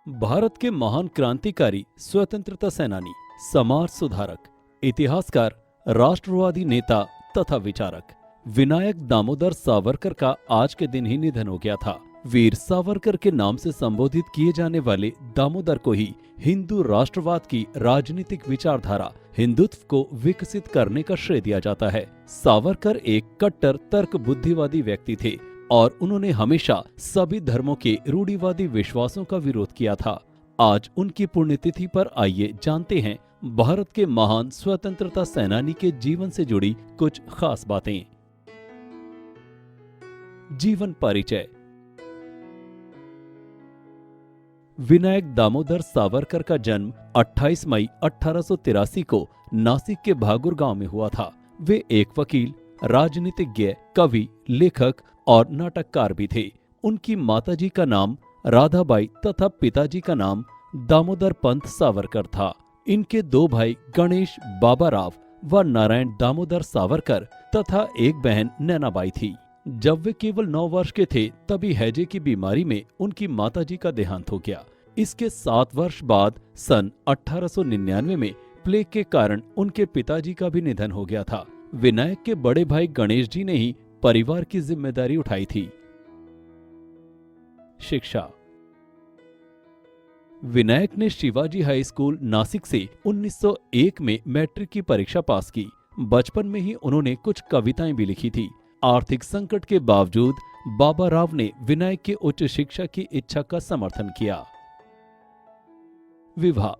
भारत के महान क्रांतिकारी, स्वतंत्रता सेनानी, समाज सुधारक, इतिहासकार, राष्ट्रवादी नेता तथा विचारक विनायक दामोदर सावरकर का आज के दिन ही निधन हो गया था। वीर सावरकर के नाम से संबोधित किए जाने वाले दामोदर को ही हिंदू राष्ट्रवाद की राजनीतिक विचारधारा हिंदुत्व को विकसित करने का श्रेय दिया जाता है। सावरकर एक कट्टर तर्क बुद्धिवादी व्यक्ति थे और उन्होंने हमेशा सभी धर्मों के रूढ़िवादी विश्वासों का विरोध किया था। आज उनकी पुण्यतिथि पर आइए जानते हैं भारत के महान स्वतंत्रता सेनानी के जीवन से जुड़ी कुछ खास बातें। जीवन परिचय। विनायक दामोदर सावरकर का जन्म 28 मई 1883 को नासिक के भागुर गांव में हुआ था। वे एक वकील, राजनीतिज्ञ, कवि, लेखक और नाटककार भी थे। उनकी माताजी का नाम राधाबाई तथा पिताजी का नाम दामोदर पंत सावरकर था। इनके दो भाई गणेश बाबाराव व नारायण दामोदर सावरकर तथा एक बहन नैनाबाई थी। जब वे केवल 9 वर्ष के थे तभी हैजे की बीमारी में उनकी माताजी का देहांत हो गया। इसके 7 वर्ष बाद सन 1899 में प्लेग के कारण उनके पिताजी का भी निधन हो गया था। विनायक के बड़े भाई गणेश जी ने ही परिवार की जिम्मेदारी उठाई थी। शिक्षा। विनायक ने शिवाजी हाई स्कूल नासिक से 1901 में मैट्रिक की परीक्षा पास की। बचपन में ही उन्होंने कुछ कविताएं भी लिखी थी। आर्थिक संकट के बावजूद बाबा राव ने विनायक की उच्च शिक्षा की इच्छा का समर्थन किया। विवाह।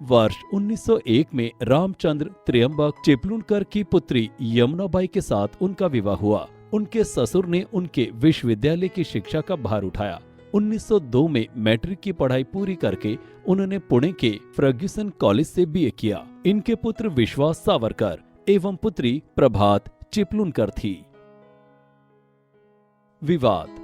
वर्ष 1901 में रामचंद्र त्र्यंबक चिपलूणकर की पुत्री यमुनाबाई के साथ उनका विवाह हुआ। उनके ससुर ने उनके विश्वविद्यालय की शिक्षा का भार उठाया। 1902 में मैट्रिक की पढ़ाई पूरी करके उन्होंने पुणे के फर्ग्यूसन कॉलेज से बीए किया। इनके पुत्र विश्वास सावरकर एवं पुत्री प्रभात चिपलूणकर थी। विवाद।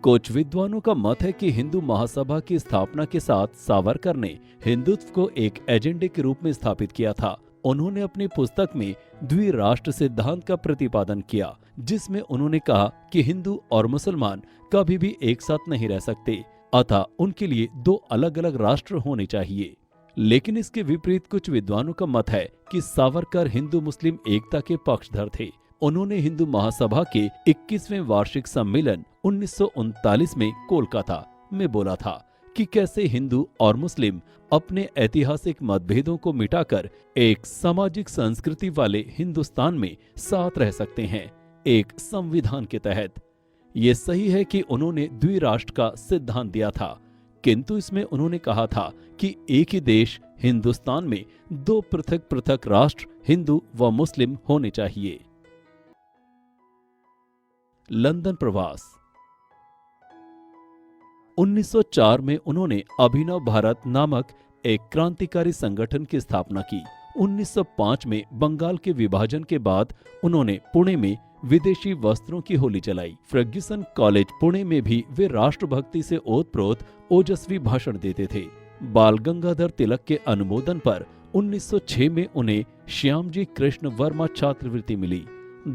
कुछ विद्वानों का मत है कि हिंदू महासभा की स्थापना के साथ सावरकर ने हिंदुत्व को एक एजेंडे के रूप में स्थापित किया था। उन्होंने अपनी पुस्तक में द्विराष्ट्र सिद्धांत का प्रतिपादन किया, जिसमें उन्होंने कहा कि हिंदू और मुसलमान कभी भी एक साथ नहीं रह सकते, अतः उनके लिए 2 अलग अलग राष्ट्र होने चाहिए। लेकिन इसके विपरीत कुछ विद्वानों का मत है कि सावरकर हिंदू मुस्लिम एकता के पक्षधर थे। उन्होंने हिंदू महासभा के 21वें वार्षिक सम्मेलन 1939 में कोलकाता में बोला था कि कैसे हिंदू और मुस्लिम अपने ऐतिहासिक मतभेदों को मिटाकर एक सामाजिक संस्कृति वाले हिंदुस्तान में साथ रह सकते हैं, एक संविधान के तहत। ये सही है कि उन्होंने द्विराष्ट्र का सिद्धांत दिया था, किंतु इसमें उन्होंने कहा था कि एक ही देश हिंदुस्तान में 2 पृथक पृथक राष्ट्र हिंदू व मुस्लिम होने चाहिए। लंदन प्रवास। 1904 में उन्होंने अभिनव भारत नामक एक क्रांतिकारी संगठन की स्थापना की। 1905 में बंगाल के विभाजन के बाद उन्होंने पुणे में विदेशी वस्त्रों की होली चलाई। फर्ग्यूसन कॉलेज पुणे में भी वे राष्ट्रभक्ति से ओतप्रोत ओजस्वी भाषण देते थे। बाल गंगाधर तिलक के अनुमोदन पर 1906 में उन्हें श्यामजी कृष्ण वर्मा छात्रवृत्ति मिली।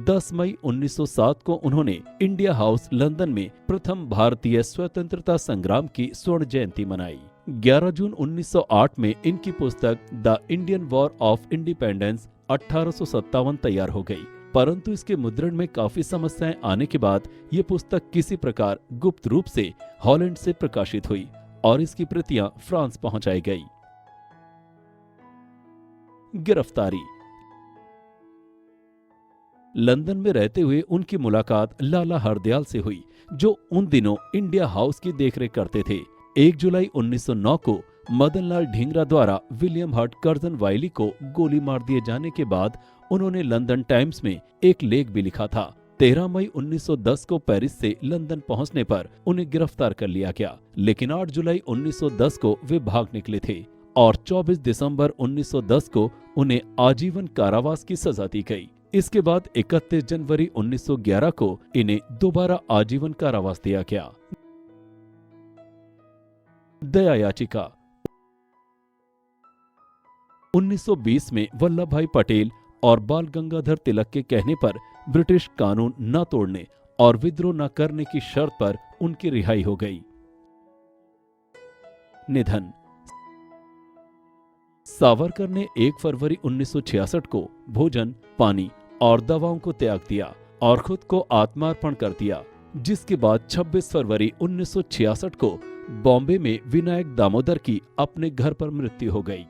10 मई 1907 को उन्होंने इंडिया हाउस लंदन में प्रथम भारतीय स्वतंत्रता संग्राम की स्वर्ण जयंती मनाई। 11 जून 1908 में इनकी पुस्तक the Indian war of independence 1857 तैयार हो गई, परंतु इसके मुद्रण में काफी समस्याएं आने के बाद ये पुस्तक किसी प्रकार गुप्त रूप से हॉलैंड से प्रकाशित हुई और इसकी प्रतियां फ्रांस पहुंचाई गई। गिरफ्तारी। लंदन में रहते हुए उनकी मुलाकात लाला हरदयाल से हुई, जो उन दिनों इंडिया हाउस की देखरेख करते थे। 1 जुलाई 1909 को मदनलाल ढींगरा द्वारा विलियम हर्ट कर्जन वाइली को गोली मार दिए जाने के बाद उन्होंने लंदन टाइम्स में एक लेख भी लिखा था। 13 मई 1910 को पेरिस से लंदन पहुंचने पर उन्हें गिरफ्तार कर लिया गया, लेकिन 8 जुलाई 1910 को वे भाग निकले थे और 24 दिसंबर 1910 को उन्हें आजीवन कारावास की सजा दी गई। इसके बाद 31 जनवरी 1911 को इन्हें दोबारा आजीवन कारावास दिया गया। दया याचिका। 1920 में वल्लभ भाई पटेल और बाल गंगाधर तिलक के कहने पर ब्रिटिश कानून न तोड़ने और विद्रोह न करने की शर्त पर उनकी रिहाई हो गई। निधन। सावरकर ने 1 फरवरी 1966 को भोजन, पानी और दवाओं को त्याग दिया और खुद को आत्मार्पण कर दिया, जिसके बाद 26 फरवरी 1966 को बॉम्बे में विनायक दामोदर की अपने घर पर मृत्यु हो गई।